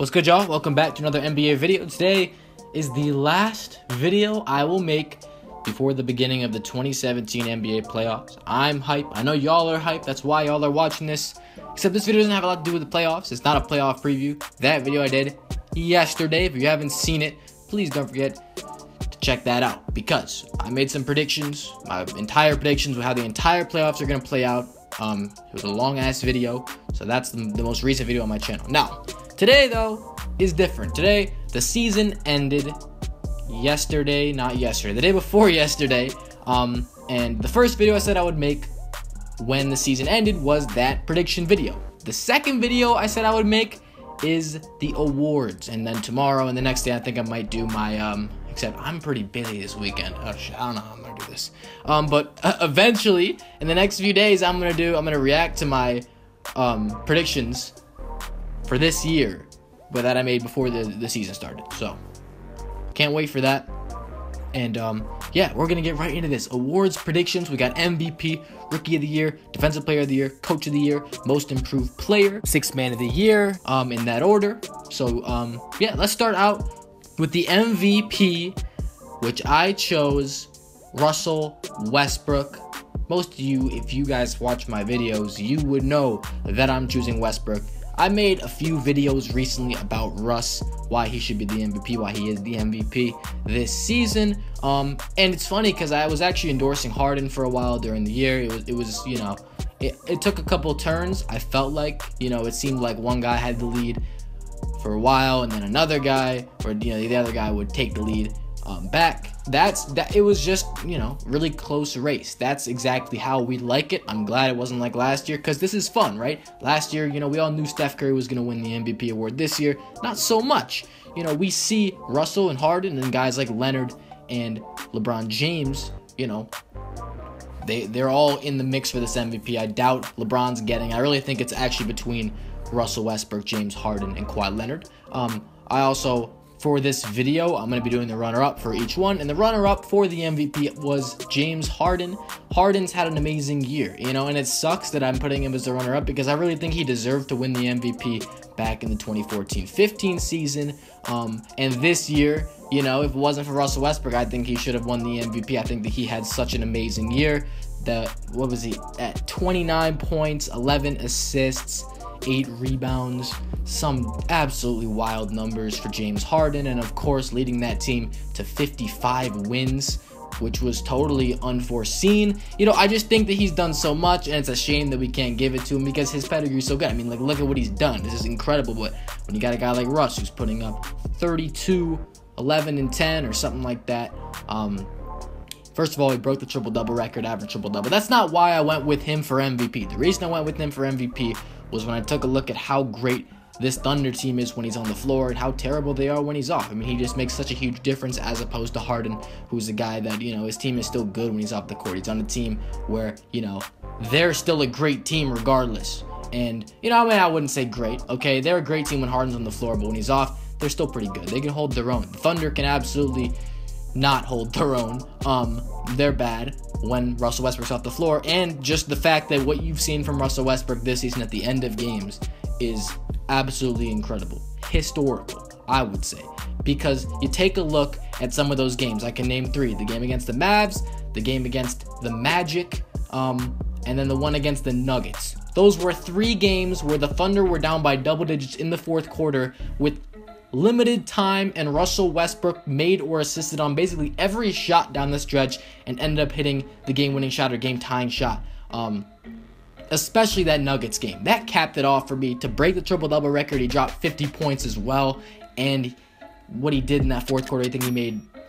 What's good, y'all? Welcome back to another NBA video. Today is the last video I will make before the beginning of the 2017 NBA playoffs. I'm hype. I know y'all are hype. That's why y'all are watching this. Except this video doesn't have a lot to do with the playoffs. It's not a playoff preview. That video I did yesterday. If you haven't seen it, please don't forget to check that out, because I made some predictions, my entire predictions with how the entire playoffs are going to play out. It was a long-ass video, so that's the most recent video on my channel. Now, today, though, is different. Today, the season ended yesterday, not yesterday, the day before yesterday. And the first video I said I would make when the season ended was that prediction video. The second video I said I would make is the awards. And then tomorrow and the next day, I think I might do my, except I'm pretty busy this weekend. Oh, shit, I don't know how I'm gonna do this. But eventually, in the next few days, I'm gonna react to my predictions for this year, but that I made before the season started. So can't wait for that. And yeah, we're gonna get right into this. Awards predictions. We got MVP, Rookie of the Year, Defensive Player of the Year, Coach of the Year, Most Improved Player, Sixth Man of the Year, in that order. So yeah, let's start out with the MVP, which I chose Russell Westbrook. Most of you, if you guys watch my videos, you would know that I'm choosing Westbrook. I made a few videos recently about Russ, why he should be the MVP, why he is the MVP this season. And it's funny because I was actually endorsing Harden for a while during the year. It was you know, it took a couple turns. I felt like, you know, it seemed like one guy had the lead for a while, and then another guy, or you know, the other guy would take the lead back. It was just, you know, really close race. That's exactly how we like it. I'm glad it wasn't like last year, because this is fun, right? Last year, you know, we all knew Steph Curry was going to win the MVP award. This year, not so much. You know, we see Russell and Harden and guys like Leonard and LeBron James, you know, they're all in the mix for this MVP. I doubt LeBron's getting. I really think it's actually between Russell Westbrook, James Harden, and Kawhi Leonard. I also, for this video, I'm going to be doing the runner-up for each one. And the runner-up for the MVP was James Harden. Harden's had an amazing year, you know, and it sucks that I'm putting him as the runner-up, because I really think he deserved to win the MVP back in the 2014-15 season. And this year, you know, if it wasn't for Russell Westbrook, I think he should have won the MVP. I think that he had such an amazing year. What was he at? 29 points, 11 assists, 8 rebounds, some absolutely wild numbers for James Harden, and of course leading that team to 55 wins, which was totally unforeseen. You know, I just think that he's done so much, and it's a shame that we can't give it to him because his pedigree is so good. I mean, like, look at what he's done. This is incredible. But when you got a guy like Russ who's putting up 32, 11, and 10 or something like that, first of all, he broke the triple-double record, average triple-double. That's not why I went with him for MVP. The reason I went with him for MVP was when I took a look at how great this Thunder team is when he's on the floor and how terrible they are when he's off. I mean, he just makes such a huge difference, as opposed to Harden, who's a guy that, you know, his team is still good when he's off the court. He's on a team where, you know, they're still a great team regardless. And, you know, I mean, I wouldn't say great, okay? They're a great team when Harden's on the floor, but when he's off, they're still pretty good. They can hold their own. The Thunder can absolutely not hold their own. They're bad when Russell Westbrook's off the floor, and just the fact that what you've seen from Russell Westbrook this season at the end of games is absolutely incredible, historical, I would say, because you take a look at some of those games. I can name 3: the game against the Mavs, the game against the Magic, and then the one against the Nuggets. Those were 3 games where the Thunder were down by double digits in the fourth quarter with limited time, and Russell Westbrook made or assisted on basically every shot down the stretch and ended up hitting the game-winning shot or game-tying shot. Especially that Nuggets game. That capped it off for me. To break the triple-double record, he dropped 50 points as well. And what he did in that fourth quarter, I think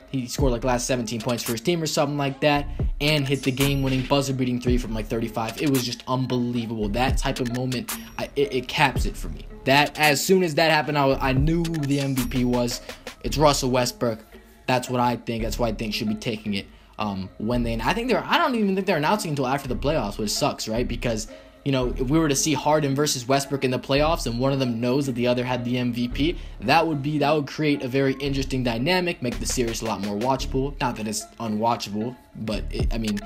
he scored like last 17 points for his team or something like that, and hit the game-winning buzzer-beating 3 from like 35. It was just unbelievable. That type of moment, it caps it for me. That, as soon as that happened, I knew who the MVP was. It's Russell Westbrook. That's what I think. That's why I think should be taking it. I don't even think they're announcing until after the playoffs, which sucks, right? Because, you know, if we were to see Harden versus Westbrook in the playoffs and one of them knows that the other had the MVP, that would create a very interesting dynamic, make the series a lot more watchable. Not that it's unwatchable, but I mean,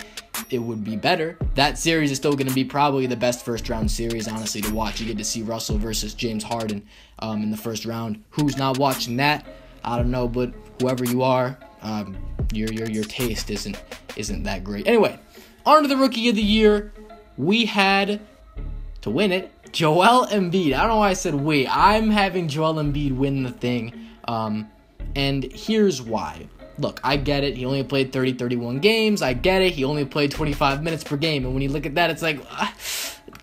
it would be better. That series is still going to be probably the best first round series, honestly, to watch. You get to see Russell versus James Harden in the first round. Who's not watching that? I don't know, but whoever you are, your taste isn't that great. Anyway, on to the Rookie of the Year. We had, to win it, Joel Embiid. I don't know why I said we. I'm having Joel Embiid win the thing. And here's why. Look, I get it. He only played 31 games. I get it. He only played 25 minutes per game. And when you look at that, it's like,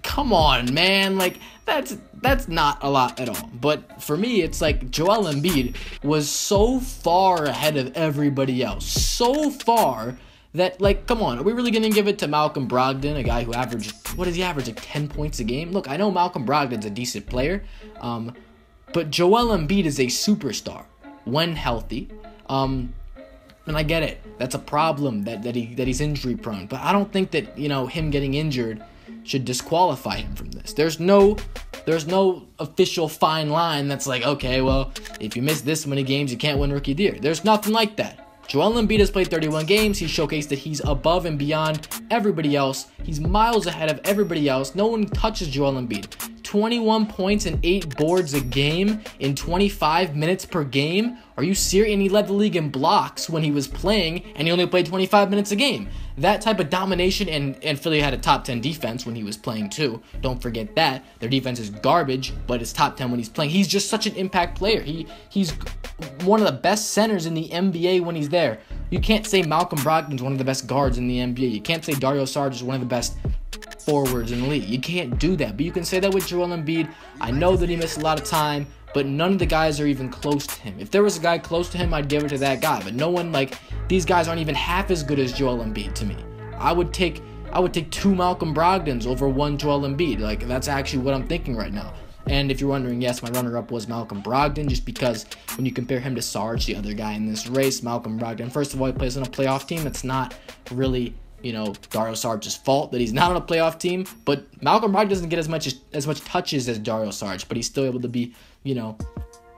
come on, man. Like, that's not a lot at all. But for me, it's like Joel Embiid was so far ahead of everybody else. So far that, like, come on, are we really going to give it to Malcolm Brogdon, a guy who averaged, what does he average, like 10 points a game? Look, I know Malcolm Brogdon's a decent player, but Joel Embiid is a superstar when healthy, and I get it. That's a problem that he's injury prone, but I don't think that, him getting injured should disqualify him from this. There's no official fine line that's like, okay, well, if you miss this many games, you can't win Rookie of the Year. There's nothing like that. Joel Embiid has played 31 games. He showcased that he's above and beyond everybody else. He's miles ahead of everybody else. No one touches Joel Embiid. 21 points and 8 boards a game in 25 minutes per game. Are you serious? And he led the league in blocks when he was playing, and he only played 25 minutes a game. That type of domination, and Philly had a top 10 defense when he was playing too. Don't forget that. Their defense is garbage, but it's top 10 when he's playing. He's just such an impact player. He's one of the best centers in the NBA when he's there. You can't say Malcolm Brogdon's one of the best guards in the NBA. You can't say Dario Saric is one of the best forwards in the league. You can't do that, but you can say that with Joel Embiid. I know that he missed a lot of time, but none of the guys are even close to him. If there was a guy close to him, I'd give it to that guy, but no one, like, these guys aren't even half as good as Joel Embiid to me. I would take 2 Malcolm Brogdons over 1 Joel Embiid. Like, that's actually what I'm thinking right now. And if you're wondering, yes, my runner-up was Malcolm Brogdon, just because when you compare him to Sarge, the other guy in this race, Malcolm Brogdon, first of all, he plays on a playoff team. That's not really, Dario Saric's fault that he's not on a playoff team. But Malcolm Brogdon doesn't get as much touches as Dario Saric, but he's still able to be,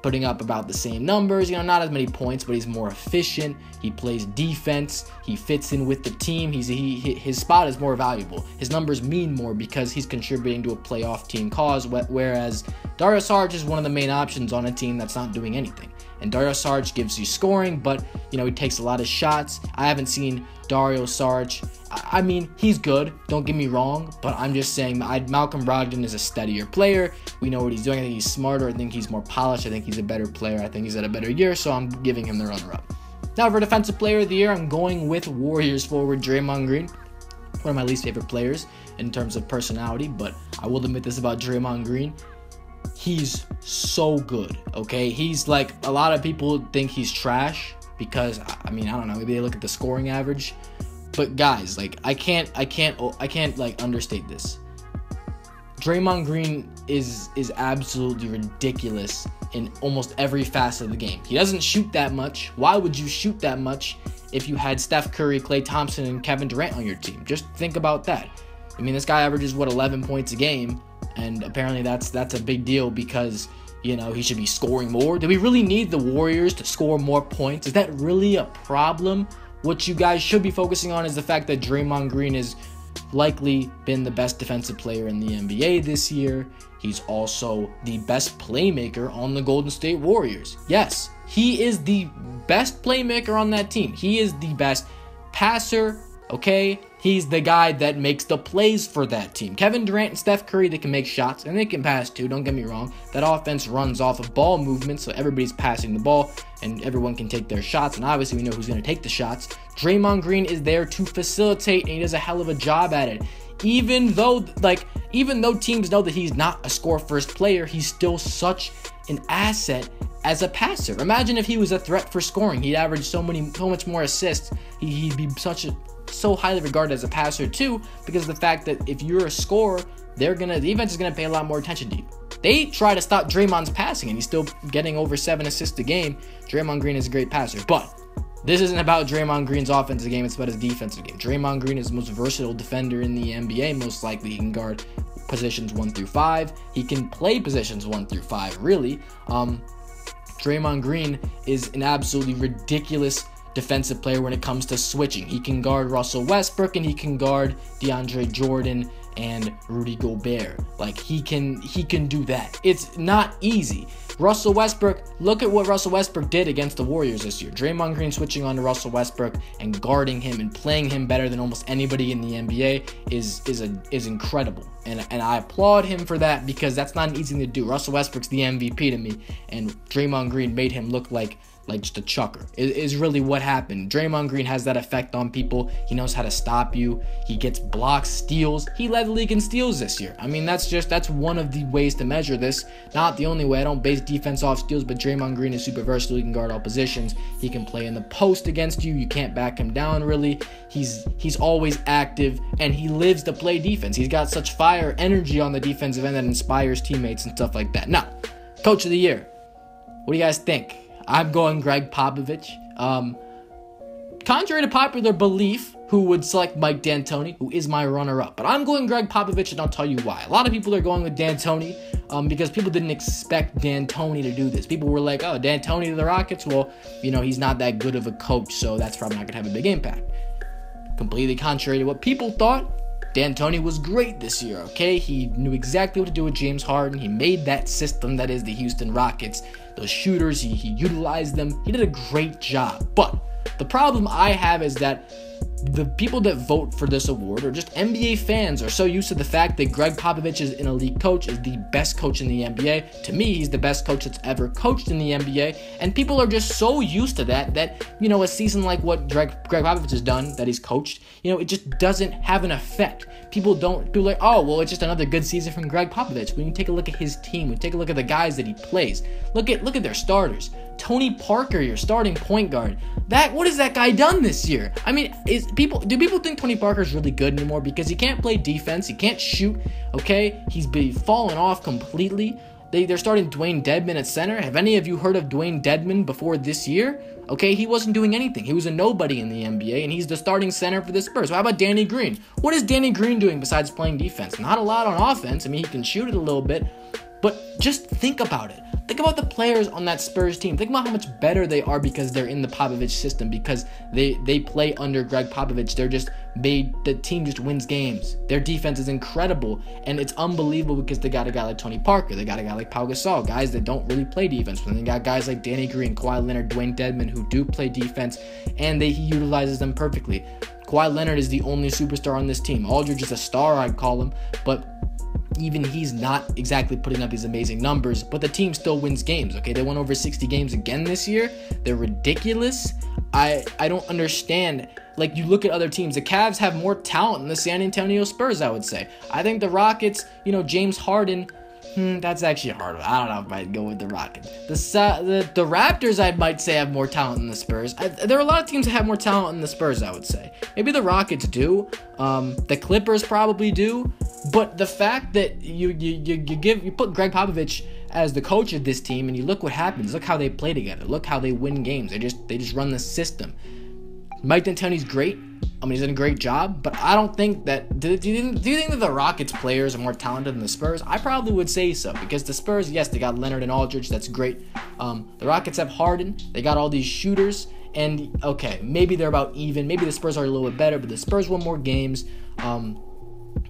putting up about the same numbers, not as many points, but he's more efficient. He plays defense. He fits in with the team. His spot is more valuable. His numbers mean more because he's contributing to a playoff team cause, whereas Dario Saric is one of the main options on a team that's not doing anything. And Dario Saric gives you scoring, but, he takes a lot of shots. I haven't seen Dario Saric. I mean, he's good, don't get me wrong, but I'm just saying Malcolm Brogdon is a steadier player. We know what he's doing. I think he's smarter. I think he's more polished. I think he's a better player. I think he's had a better year, so I'm giving him the runner-up. Now, for Defensive Player of the Year, I'm going with Warriors forward Draymond Green. One of my least favorite players in terms of personality, but I will admit this about Draymond Green. He's so good, okay? He's like, a lot of people think he's trash because, I don't know, maybe they look at the scoring average. But guys, like, I can't like understate this. Draymond Green is absolutely ridiculous in almost every facet of the game. He doesn't shoot that much. Why would you shoot that much if you had Steph Curry, Klay Thompson, and Kevin Durant on your team? Just think about that. I mean, this guy averages 11 points a game, and apparently that's a big deal because he should be scoring more. Do we really need the Warriors to score more points? Is that really a problem? What you guys should be focusing on is the fact that Draymond Green has likely been the best defensive player in the NBA this year. He's also the best playmaker on the Golden State Warriors. Yes, he is the best playmaker on that team. He is the best passer, okay? He's the guy that makes the plays for that team. Kevin Durant and Steph Curry, they can make shots, and they can pass too, don't get me wrong. That offense runs off of ball movement, so everybody's passing the ball, and everyone can take their shots, and obviously we know who's going to take the shots. Draymond Green is there to facilitate, and he does a hell of a job at it. Even though teams know that he's not a score-first player, he's still such an asset as a passer. Imagine if he was a threat for scoring. He'd average so much more assists. He'd be so highly regarded as a passer too, because of the fact that if you're a scorer, the defense is gonna pay a lot more attention to you. They try to stop Draymond's passing, and he's still getting over 7 assists a game. Draymond Green is a great passer, but this isn't about Draymond Green's offensive game, it's about his defensive game. Draymond Green is the most versatile defender in the NBA. Most likely he can guard positions 1 through 5. He can play positions 1 through 5, really. Draymond Green is an absolutely ridiculous defensive player when it comes to switching. He can guard Russell Westbrook and he can guard DeAndre Jordan and Rudy Gobert. Like, he can do that. It's not easy. Russell Westbrook, look at what Russell Westbrook did against the Warriors this year. Draymond Green switching on to Russell Westbrook and guarding him and playing him better than almost anybody in the NBA is incredible. And I applaud him for that, because that's not an easy thing to do. Russell Westbrook's the MVP to me, and Draymond Green made him look like just a chucker. It is really what happened. Draymond Green has that effect on people. He knows how to stop you. He gets blocks, steals. He led the league in steals this year. I mean, that's one of the ways to measure this. Not the only way. I don't base defense off steals, but Draymond Green is super versatile. He can guard all positions. He can play in the post against you. You can't back him down, really. He's always active, and he lives to play defense. He's got such fire, energy on the defensive end that inspires teammates and stuff like that. Now, Coach of the Year. What do you guys think? I'm going Gregg Popovich. Contrary to popular belief, who would select Mike D'Antoni, who is my runner-up. But I'm going Gregg Popovich, and I'll tell you why. A lot of people are going with D'Antoni because people didn't expect D'Antoni to do this. People were like, oh, D'Antoni to the Rockets? Well, he's not that good of a coach, so that's probably not going to have a big impact. Completely contrary to what people thought, D'Antoni was great this year, okay? He knew exactly what to do with James Harden. He made that system that is the Houston Rockets. Those shooters, he utilized them. He did a great job. But the problem I have is that the people that vote for this award, or just NBA fans, are so used to the fact that Gregg Popovich is an elite coach, is the best coach in the NBA. To me, he's the best coach that's ever coached in the NBA. And people are just so used to that a season like what Gregg Popovich has done, that he's coached, it just doesn't have an effect. People are like, oh, well, it's just another good season from Gregg Popovich. When you take a look at his team, when you take a look at the guys that he plays, look at their starters. Tony Parker, your starting point guard. What has that guy done this year? I mean, do people think Tony Parker is really good anymore? Because he can't play defense, he can't shoot, okay? He's been falling off completely. They're starting Dwayne Dedmon at center. Have any of you heard of Dwayne Dedmon before this year? Okay, he wasn't doing anything. He was a nobody in the NBA, and he's the starting center for the Spurs. So how about Danny Green? What is Danny Green doing besides playing defense? Not a lot on offense. I mean, he can shoot it a little bit, but just think about it. Think about the players on that Spurs team. Think about how much better they are because they're in the Popovich system, because they play under Gregg Popovich. The team just wins games. Their defense is incredible, and it's unbelievable because they got a guy like Tony Parker. They got a guy like Pau Gasol, guys that don't really play defense. But then they got guys like Danny Green, Kawhi Leonard, Dwayne Dedmon, who do play defense, and he utilizes them perfectly. Kawhi Leonard is the only superstar on this team. Aldridge is a star, I'd call him, but even he's not exactly putting up these amazing numbers, but the team still wins games, okay? They won over 60 games again this year. They're ridiculous. I don't understand. Like, you look at other teams. The Cavs have more talent than the San Antonio Spurs, I would say. I think the Rockets, James Harden, that's actually hard. I don't know if I'd go with the Rockets. The Raptors, I might say, have more talent than the Spurs. There are a lot of teams that have more talent than the Spurs, I would say. Maybe the Rockets do. The Clippers probably do. But the fact that you put Gregg Popovich as the coach of this team, and you look what happens. Look how they play together. Look how they win games. They just run the system. Mike D'Antoni's great. I mean, he's done a great job, but I don't think that. Do you think that the Rockets players are more talented than the Spurs? I probably would say so, because the Spurs, yes, they got Leonard and Aldridge. That's great. The Rockets have Harden. They got all these shooters, and okay, maybe they're about even. Maybe the Spurs are a little bit better, but the Spurs won more games.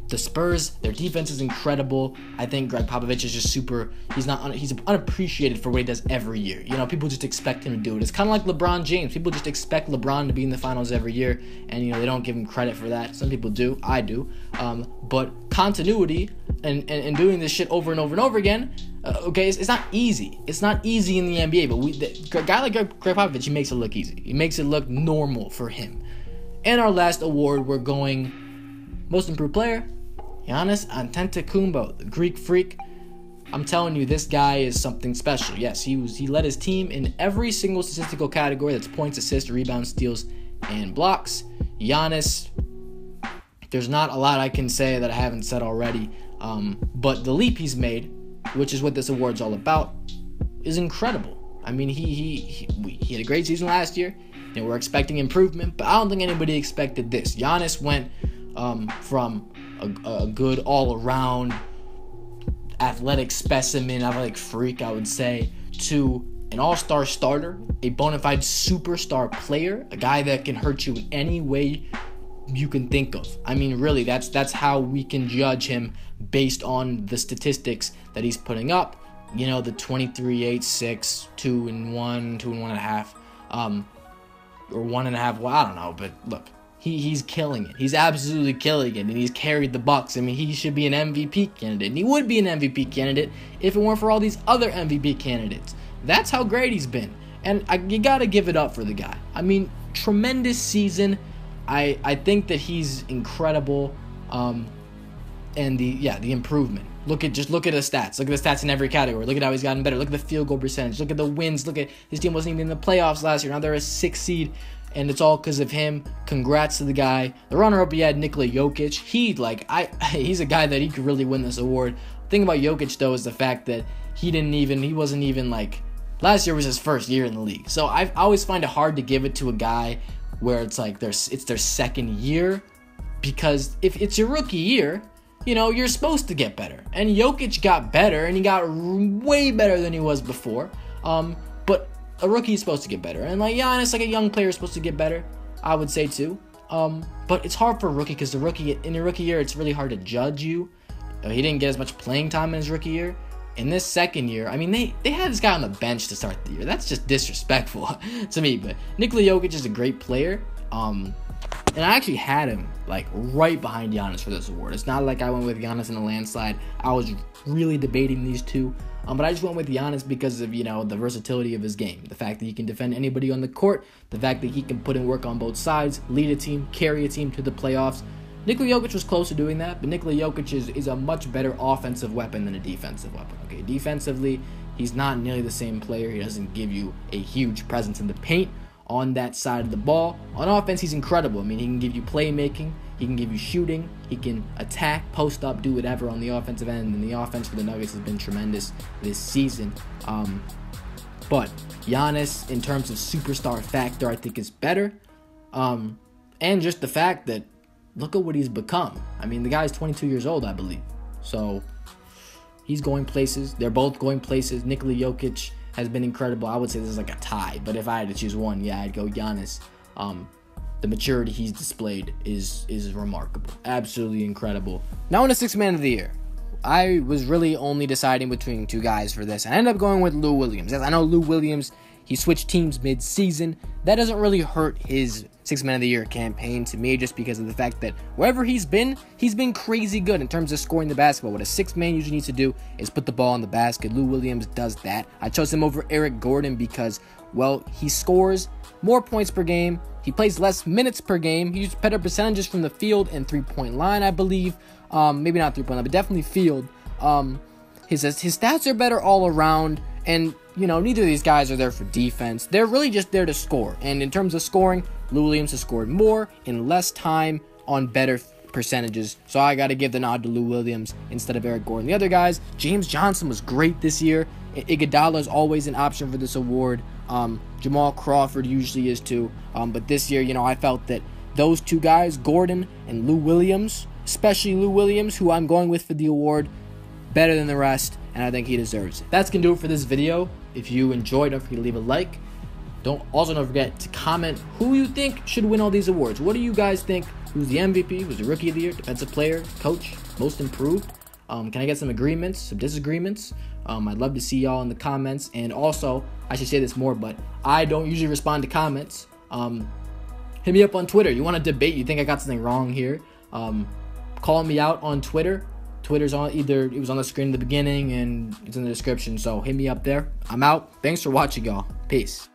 The Spurs, their defense is incredible. I think Gregg Popovich is just he's unappreciated for what he does every year. People just expect him to do it. It's kind of like LeBron James. People just expect LeBron to be in the finals every year, and they don't give him credit for that. Some people do. I do. But continuity and doing this shit over and over and over again, okay, it's not easy. It's not easy in the NBA, but a guy like Gregg Popovich, he makes it look easy. He makes it look normal for him. And our last award, we're going Most Improved Player, Giannis Antetokounmpo, the Greek Freak. I'm telling you, this guy is something special. Yes, he led his team in every single statistical category. That's points, assists, rebounds, steals, and blocks. Giannis, there's not a lot I can say that I haven't said already. But the leap he's made, which is what this award's all about, is incredible. I mean, he had a great season last year. We're expecting improvement, but I don't think anybody expected this. Giannis went from a good all-around athletic specimen, athletic freak, I would say, to an all-star starter, a bona fide superstar player, a guy that can hurt you in any way you can think of. I mean, really, that's how we can judge him based on the statistics that he's putting up. You know, the 23, 8, 6, 2 and 1, 2 and 1.5, or 1.5. Well, I don't know, but look, he's killing it. He's absolutely killing it, and he's carried the Bucks. I mean, he should be an MVP candidate, and he would be an MVP candidate if it weren't for all these other MVP candidates. That's how great he's been, and you gotta give it up for the guy. I mean, tremendous season. I think that he's incredible, and the improvement. Look at the stats. Look at the stats in every category. Look at how he's gotten better. Look at the field goal percentage. Look at the wins. Look at his team wasn't even in the playoffs last year. Now they're a 6th seed, and it's all because of him. Congrats to the guy. The runner-up, he had Nikola Jokic. He's a guy that he could really win this award. The thing about Jokic though is the fact that he wasn't even like, last year was his first year in the league. So I always find it hard to give it to a guy where it's like it's their second year, because if it's your rookie year, you know, you're supposed to get better. And Jokic got better, and he got way better than he was before. But a rookie is supposed to get better. And like Giannis, like a young player, is supposed to get better, I would say too. But it's hard for a rookie, because in your rookie year, it's really hard to judge you. He didn't get as much playing time in his rookie year. In this second year, I mean, they had this guy on the bench to start the year. That's just disrespectful to me. But Nikola Jokic is a great player. And I actually had him like right behind Giannis for this award. It's not like I went with Giannis in a landslide. I was really debating these two. But I just went with Giannis because of, you know, the versatility of his game. The fact that he can defend anybody on the court. The fact that he can put in work on both sides, lead a team, carry a team to the playoffs. Nikola Jokic was close to doing that, but Nikola Jokic is a much better offensive weapon than a defensive weapon. Okay, defensively, he's not nearly the same player. He doesn't give you a huge presence in the paint on that side of the ball. On offense, he's incredible. I mean, he can give you playmaking, he can give you shooting, he can attack, post up, do whatever on the offensive end, and the offense for the Nuggets has been tremendous this season. But Giannis, in terms of superstar factor, I think is better. And just the fact that, look at what he's become. I mean, the guy's 22 years old, I believe. So he's going places. They're both going places. Nikola Jokic has been incredible. I would say this is like a tie. But if I had to choose one, yeah, I'd go Giannis. The maturity he's displayed is remarkable. Absolutely incredible. Now in the Sixth Man of the Year, I was really only deciding between two guys for this. I ended up going with Lou Williams. As I know Lou Williams, he switched teams mid-season. That doesn't really hurt his Sixth Man of the Year campaign to me, just because of the fact that wherever he's been crazy good in terms of scoring the basketball. What a sixth man usually needs to do is put the ball in the basket. Lou Williams does that. I chose him over Eric Gordon because, well, he scores more points per game. He plays less minutes per game. He uses better percentages from the field and three-point line, I believe. Maybe not three-point line, but definitely field. His stats are better all around, and, you know, neither of these guys are there for defense. They're really just there to score. And in terms of scoring, Lou Williams has scored more in less time on better percentages. So I got to give the nod to Lou Williams instead of Eric Gordon. The other guys, James Johnson was great this year. Iguodala is always an option for this award. Jamal Crawford usually is too. But this year, you know, I felt that those two guys, Gordon and Lou Williams, especially Lou Williams, who I'm going with for the award, better than the rest, and I think he deserves it. That's going to do it for this video. If you enjoyed, don't forget to leave a like. Don't forget to comment who you think should win all these awards. What do you guys think? Who's the MVP? Who's the Rookie of the Year? Defensive Player? Coach? Most Improved? Can I get some agreements? Some disagreements? I'd love to see y'all in the comments. And also, I should say this more, but I don't usually respond to comments. Hit me up on Twitter. You want to debate? You think I got something wrong here? Call me out on Twitter. Twitter's on it was on the screen at the beginning and it's in the description. So hit me up there. I'm out. Thanks for watching, y'all. Peace.